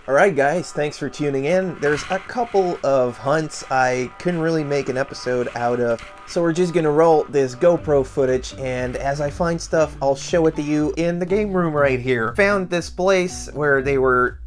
Alright guys, thanks for tuning in. There's a couple of hunts I couldn't really make an episode out of, so we're just gonna roll this GoPro footage, and as I find stuff, I'll show it to you in the game room right here. Found this place where they were,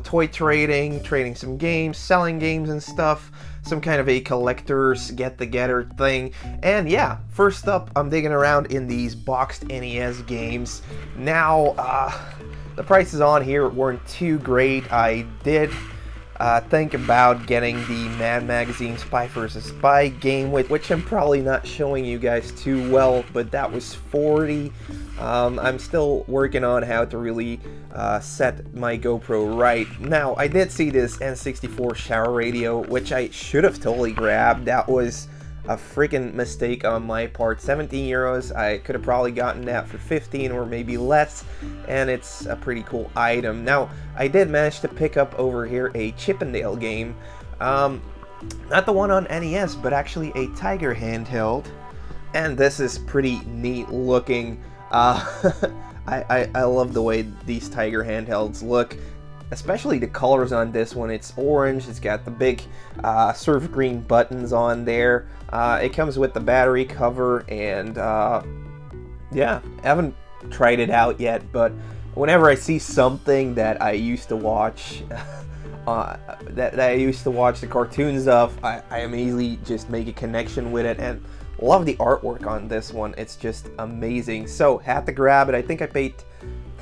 toy trading some games, selling games and stuff, some kind of a collector's get-together thing. And yeah, first up, I'm digging around in these boxed NES games. Now, the prices on here weren't too great. I did think about getting the Mad Magazine Spy vs. Spy game, which I'm probably not showing you guys too well, but that was $40. I'm still working on how to really set my GoPro right. Now, I did see this N64 shower radio, which I should have totally grabbed. That was a freaking mistake on my part. 17 euros. I could have probably gotten that for 15 or maybe less, and it's a pretty cool item. Now, I did manage to pick up over here a Chip 'n Dale game. Not the one on NES, but actually a Tiger handheld. And this is pretty neat looking. I love the way these Tiger handhelds look. Especially the colors on this one. It's orange, it's got the big surf green buttons on there. It comes with the battery cover, and yeah, I haven't tried it out yet, but whenever I see something that I used to watch, that I used to watch the cartoons of, I immediately just make a connection with it, and love the artwork on this one. It's just amazing. So, had to grab it. I think I paid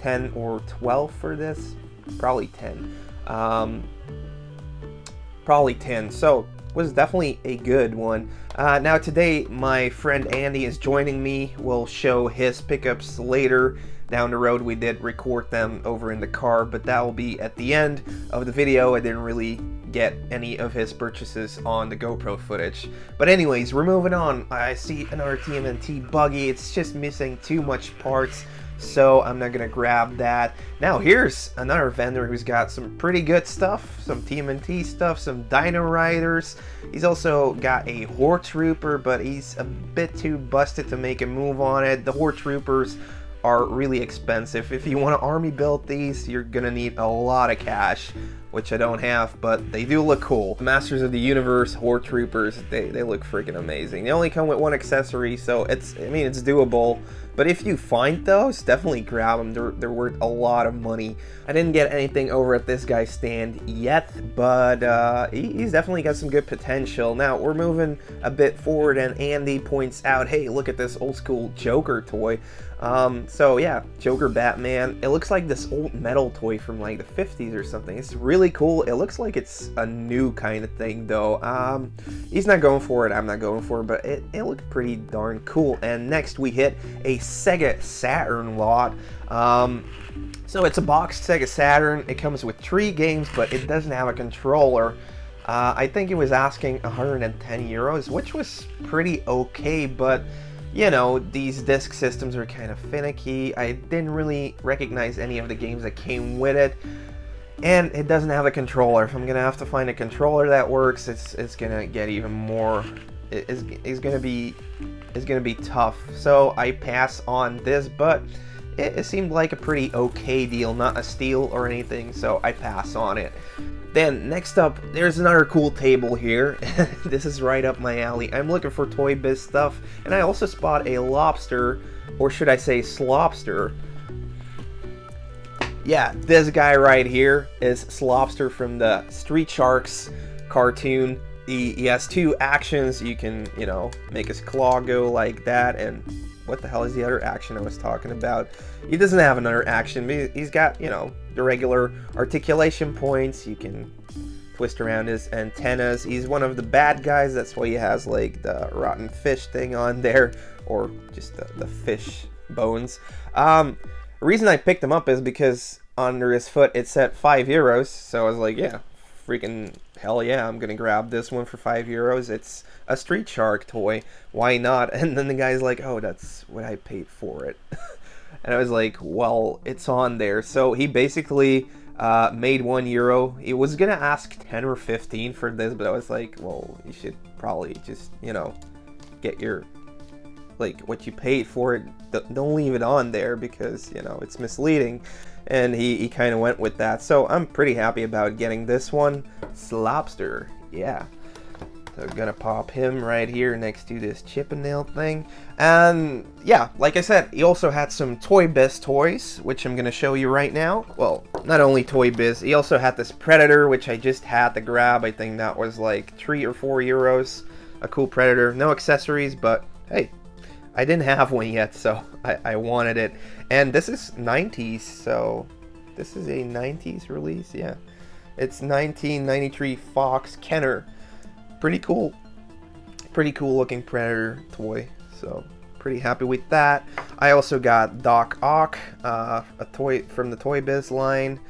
10 or 12 for this. Probably 10. Probably 10. So, was definitely a good one. Now today, my friend Andy is joining me. We'll show his pickups later down the road. We did record them over in the car, but that will be at the end of the video. I didn't really get any of his purchases on the GoPro footage. But anyways, we're moving on. I see another TMNT buggy. It's just missing too much parts, so I'm not gonna grab that. Now here's another vendor who's got some pretty good stuff, some TMNT stuff, some Dino Riders. He's also got a Horde Trooper, but he's a bit too busted to make a move on it. The Horde Troopers are really expensive. If you want to army build these, you're gonna need a lot of cash, which I don't have, but they do look cool. Masters of the Universe Horde Troopers, they look freaking amazing. They only come with one accessory, so it's doable. But if you find those, definitely grab them. They're worth a lot of money. I didn't get anything over at this guy's stand yet, but he's definitely got some good potential. Now, we're moving a bit forward, and Andy points out, hey, look at this old school Joker toy. So yeah, Joker Batman. It looks like this old metal toy from like the 50s or something. It's really cool. It looks like it's a new kind of thing though. He's not going for it, I'm not going for it, but it looked pretty darn cool. And next we hit a Sega Saturn lot. So it's a boxed Sega Saturn. It comes with 3 games, but it doesn't have a controller. I think it was asking 110 euros, which was pretty okay, but these disc systems are kind of finicky. I didn't really recognize any of the games that came with it, and it doesn't have a controller. If I'm gonna have to find a controller that works, it's gonna get even more. It's gonna be tough. So I pass on this, but it seemed like a pretty okay deal, not a steal or anything. So I pass on it. Then, next up, there's another cool table here. This is right up my alley. I'm looking for Toybiz stuff, and I also spot a lobster, or should I say slobster. Yeah, this guy right here is Slobster from the Street Sharks cartoon. He has 2 actions. You can, make his claw go like that, and what the hell is the other action I was talking about? He doesn't have another action, but he's got, the regular articulation points. You can twist around his antennas. He's one of the bad guys, that's why he has like the rotten fish thing on there, or just the fish bones. The reason I picked him up is because under his foot it said 5 euros, so I was like, yeah, freaking hell yeah, I'm gonna grab this one for 5 euros. It's a Street Shark toy, why not? And then the guy's like, oh, that's what I paid for it. And I was like, well, it's on there. So he basically made €1. He was gonna ask 10 or 15 for this, but I was like, well, you should probably just, get your like what you paid for it. Don't leave it on there because, you know, it's misleading. And he kind of went with that. So I'm pretty happy about getting this one. Slopster, yeah. So I'm gonna pop him right here next to this chip and nail thing. And yeah, like I said, he also had some Toybiz toys, which I'm gonna show you right now. Well, not only Toybiz, he also had this Predator, which I just had to grab. I think that was like 3 or 4 euros. A cool Predator, no accessories, but hey, I didn't have one yet, so I wanted it. And this is 90s, so this is a 90s release, yeah. It's 1993 Fox Kenner. Pretty cool looking Predator toy, so pretty happy with that. I also got Doc Ock, a toy from the Toybiz line,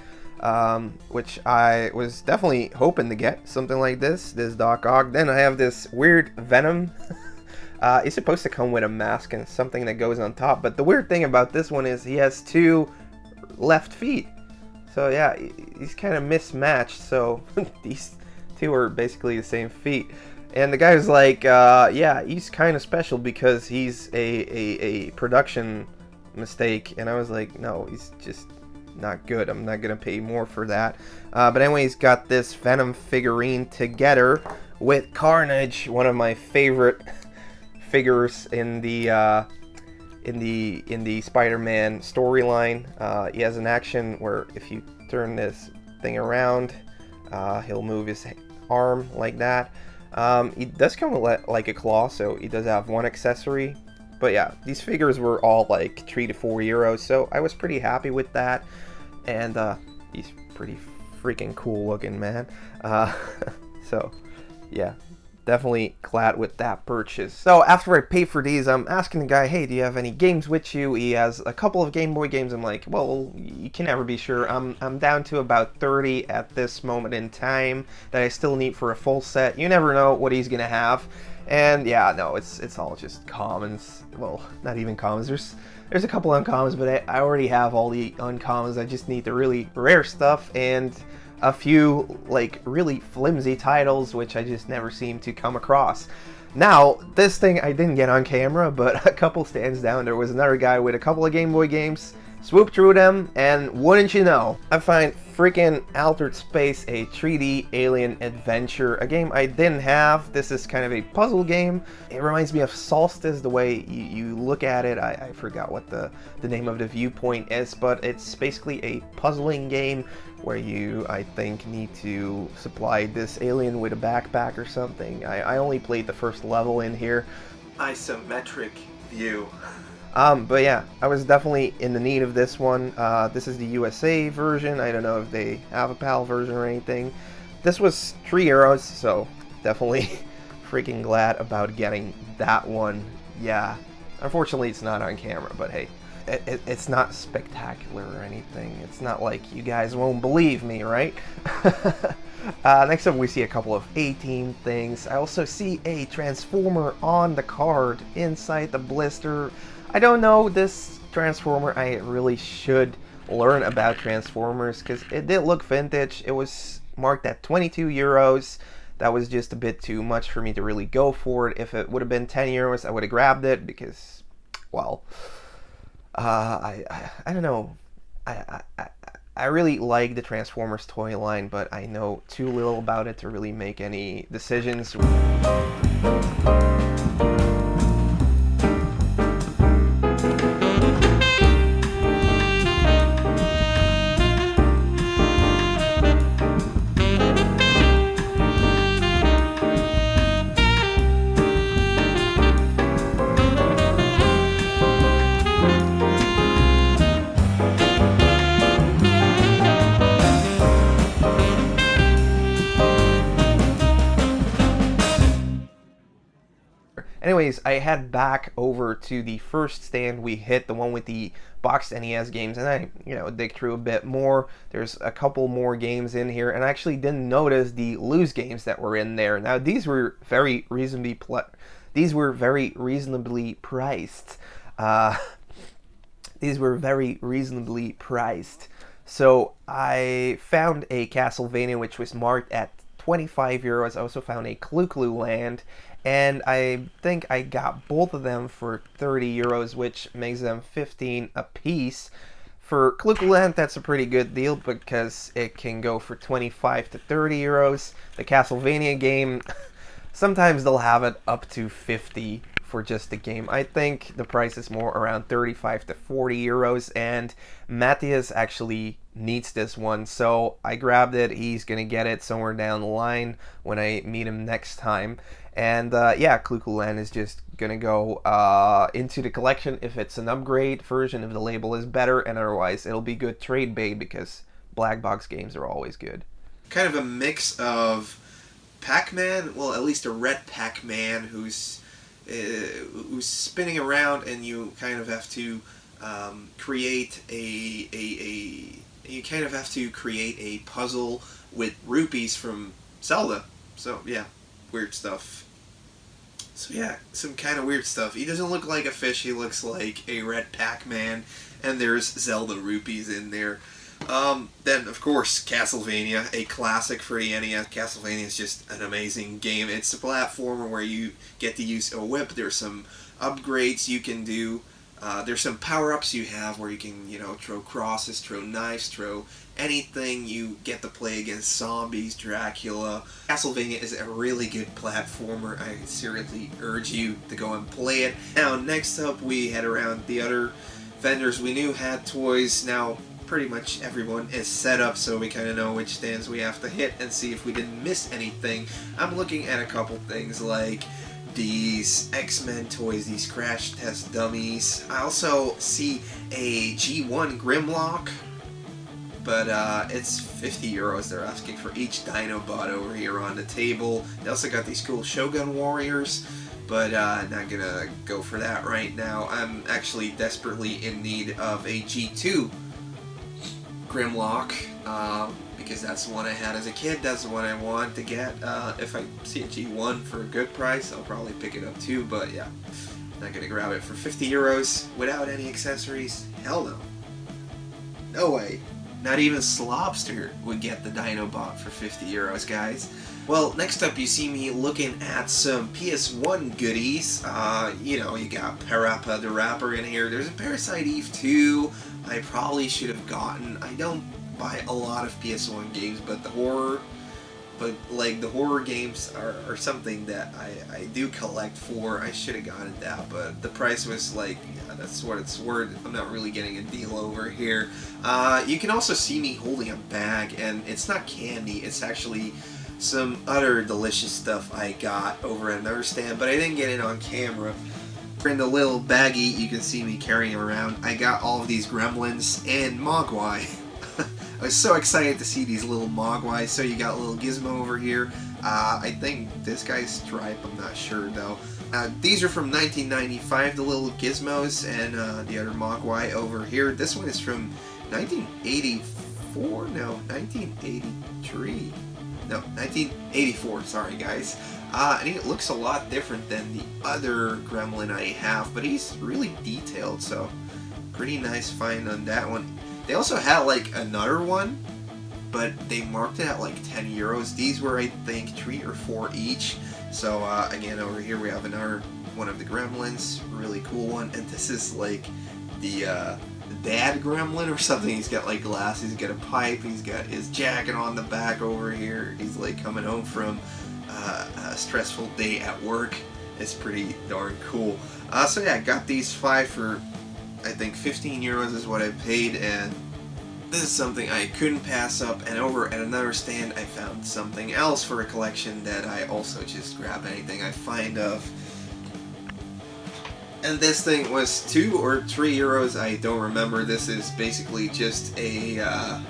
which I was definitely hoping to get something like this Doc Ock. Then I have this weird Venom. He's supposed to come with a mask and something that goes on top, but the weird thing about this one is he has 2 left feet. So yeah, he's kind of mismatched, so these 2 are basically the same feet. And the guy was like, yeah, he's kind of special because he's a production mistake. And I was like, no, he's just not good. I'm not gonna pay more for that. But anyway, he's got this Venom figurine together with Carnage, one of my favorite figures in the Spider-Man storyline. He has an action where if you turn this thing around, he'll move his arm like that. He does come with like a claw, so he does have 1 accessory. But yeah, these figures were all like 3 to 4 euros, so I was pretty happy with that. And he's pretty freaking cool looking, man. So yeah, definitely glad with that purchase. So after I pay for these, I'm asking the guy, hey, do you have any games with you? He has a couple of Game Boy games. I'm like, well, you can never be sure. I'm down to about 30 at this moment in time that I still need for a full set. You never know what he's gonna have. And yeah, no, it's all just commons. Well, not even commons. There's a couple uncommons, but I already have all the uncommons. I just need the really rare stuff and a few like really flimsy titles which I just never seem to come across. Now, this thing I didn't get on camera, but a couple stands down, there was another guy with a couple of Game Boy games. Swooped through them, and wouldn't you know, I find freaking Altered Space, a 3D alien adventure, a game I didn't have. This is kind of a puzzle game. It reminds me of Solstice, the way you look at it. I forgot what the name of the viewpoint is, but it's basically a puzzling game where you, I think, need to supply this alien with a backpack or something. I only played the first level in here. Isometric view. But yeah, I was definitely in the need of this one. This is the USA version. I don't know if they have a PAL version or anything. This was 3 euros, so definitely freaking glad about getting that one. Yeah, unfortunately it's not on camera, but hey, it's not spectacular or anything. It's not like you guys won't believe me, right? Next up, we see a couple of A-Team things. I also see a Transformer on the card inside the blister. I don't know this Transformer. I really should learn about Transformers because it did look vintage. It was marked at 22 euros. That was just a bit too much for me to really go for it. If it would have been 10 euros, I would have grabbed it because, well, I don't know. I really like the Transformers toy line, but I know too little about it to really make any decisions. Anyways, I head back over to the first stand we hit, the one with the boxed NES games, and I, dig through a bit more. There's a couple more games in here, and I actually didn't notice the loose games that were in there. Now, these were very reasonably priced. These were very reasonably priced. So I found a Castlevania which was marked at 25 euros. I also found a Clue Clue Land and I think I got both of them for 30 euros, which makes them 15 a piece. For Clueland, that's a pretty good deal because it can go for 25 to 30 euros. The Castlevania game, sometimes they'll have it up to 50 for just the game. I think the price is more around 35 to 40 euros, and Matthias actually needs this one, so I grabbed it. He's gonna get it somewhere down the line when I meet him next time. And yeah, Clueland is just gonna go into the collection if it's an upgrade version, if the label is better, and otherwise it'll be good trade bait because black box games are always good. Kind of a mix of Pac-Man, well, at least a red Pac-Man who's spinning around, and you kind of have to create you kind of have to create a puzzle with rupees from Zelda. So yeah, weird stuff. So yeah, some kind of weird stuff. He doesn't look like a fish, he looks like a red Pac-Man, and there's Zelda rupees in there. Then, of course, Castlevania, a classic for the NES. Castlevania is just an amazing game. It's a platformer where you get to use a whip. There's some upgrades you can do. There's some power-ups you have where you can, you know, throw crosses, throw knives, throw anything. You get to play against zombies, Dracula. Castlevania is a really good platformer. I seriously urge you to go and play it. Now, next up, we head around the other vendors we knew had toys. Now, pretty much everyone is set up, so we kind of know which stands we have to hit and see if we didn't miss anything. I'm looking at a couple things like these X-Men toys, these crash test dummies. I also see a G1 Grimlock, but it's 50 euros they're asking for each Dinobot over here on the table. They also got these cool Shogun Warriors, but not gonna go for that right now. I'm actually desperately in need of a G2 Grimlock, because that's the one I had as a kid. That's the one I want to get. If I see a G1 for a good price, I'll probably pick it up too, but yeah, not gonna grab it for 50 euros without any accessories. Hell no. No way. Not even Slobster would get the Dinobot for 50 euros, guys. Well, next up you see me looking at some PS1 goodies. You know, you got Parappa the Rapper in here. There's a Parasite Eve 2 I probably should have gotten. I don't buy a lot of PS1 games, but the horror games are something that I do collect for. I should have gotten that, but the price was like, yeah, that's what it's worth. I'm not really getting a deal over here. You can also see me holding a bag, and it's not candy, it's actually some other delicious stuff I got over at another stand, but I didn't get it on camera. In the little baggie you can see me carrying around, I got all of these Gremlins and Mogwai. I was so excited to see these little Mogwai. So you got a little Gizmo over here. I think this guy's Stripe, I'm not sure though. These are from 1995, the little Gizmos, and the other Mogwai over here. This one is from 1984? No, 1983. No, 1984, sorry guys. And it looks a lot different than the other Gremlin I have, but he's really detailed, so pretty nice find on that one. They also had like another one, but they marked it at like 10 euros. These were, I think, 3 or 4 each. So again, over here we have another one of the Gremlins, really cool one, and this is like the dad Gremlin or something. He's got like glasses, he's got a pipe, he's got his jacket on the back over here. He's like coming home from a stressful day at work. It's pretty darn cool. So yeah, I got these 5 for, I think 15 euros is what I paid, and this is something I couldn't pass up. And over at another stand I found something else for a collection that I also just grab anything I find of. And this thing was 2 or 3 euros, I don't remember. This is basically just a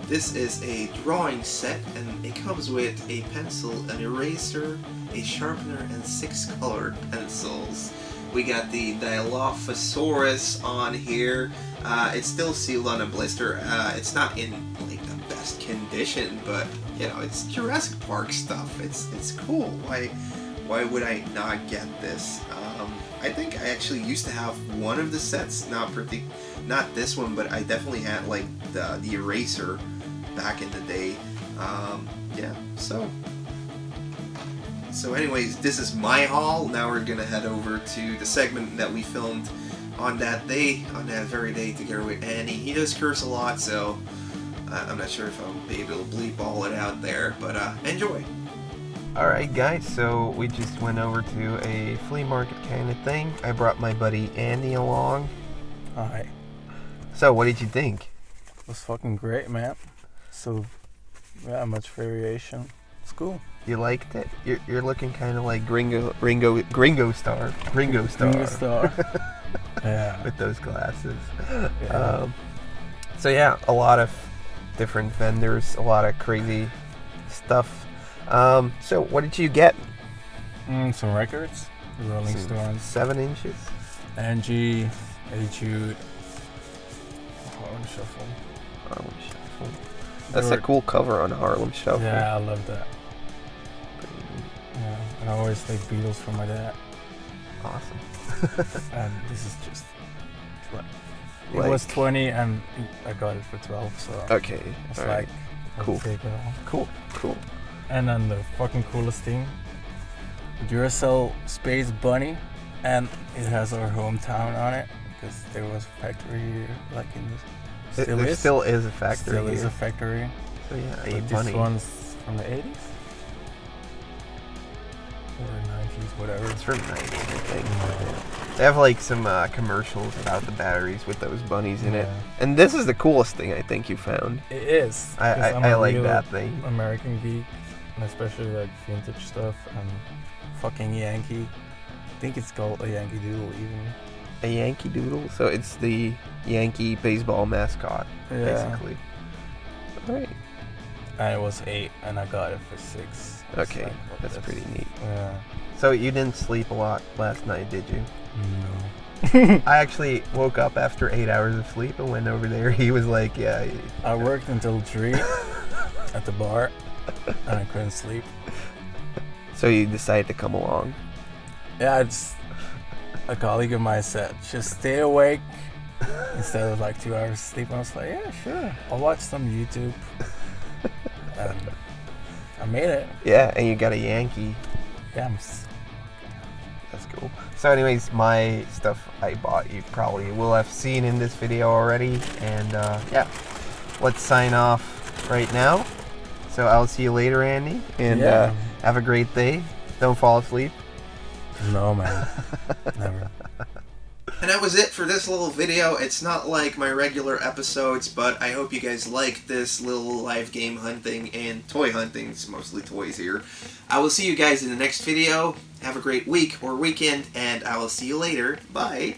this is a drawing set, and it comes with a pencil, an eraser, a sharpener, and 6 colored pencils. We got the Dilophosaurus on here. It's still sealed on a blister. It's not in like the best condition, but you know, it's Jurassic Park stuff. It's cool. Why would I not get this? I think I actually used to have one of the sets, not this one, but I definitely had like the eraser back in the day. Yeah, so So anyways, this is my haul. Now we're gonna head over to the segment that we filmed on that very day together with Andy. He does curse a lot, so I'm not sure if I'll be able to bleep all it out there, but enjoy. Alright guys, so we just went over to a flea market kind of thing. I brought my buddy Andy along. Hi. So what did you think? It was fucking great, man. So, yeah, much variation. It's cool. You liked it? You're looking kind of like Gringo Star. Gringo Star. Yeah. With those glasses. Yeah. So yeah, a lot of different vendors, a lot of crazy stuff. So what did you get? Some records, Rolling Stones, 7 inches, Angie, Attitude, Harlem Shuffle. That's a cool cover on Harlem Shuffle. Yeah, I love that. Yeah, and I always take Beatles from my dad. Awesome. And this is just it was 20 and I got it for 12, so okay, it's all like right. Cool. Take it all. Cool. And then the fucking coolest thing, Duracell Space Bunny, and it has our hometown on it because there was a factory here, like in this. Still is a factory. Still is a factory. So yeah, a but bunny. This one's from the 80s or 90s, whatever. It's from the 90s, I think. Yeah. They have like some commercials about the batteries with those bunnies in it. And this is the coolest thing I think you found. It is. I like that thing. American geek, and especially like vintage stuff and fucking Yankee. I think it's called a Yankee Doodle even. A Yankee Doodle? So it's the Yankee baseball mascot, basically. Alright. And it was 8 and I got it for 6. Okay, like, that's pretty neat. Yeah. So you didn't sleep a lot last night, did you? No. I actually woke up after 8 hours of sleep and went over there. He was like, yeah. I worked until 3 at the bar and I couldn't sleep. So you decided to come along? Yeah, it's a colleague of mine said, just stay awake instead of like 2 hours of sleep. I was like, yeah, sure. I'll watch some YouTube. And I made it. Yeah, and you got a Yankee. Yeah, that's cool. So anyways, my stuff I bought you probably will have seen in this video already. And yeah, let's sign off right now. So I'll see you later, Andy. And have a great day. Don't fall asleep. No, man. Never. And that was it for this little video. It's not like my regular episodes, but I hope you guys like this little live game hunting and toy hunting. It's mostly toys here. I will see you guys in the next video. Have a great week or weekend, and I will see you later. Bye.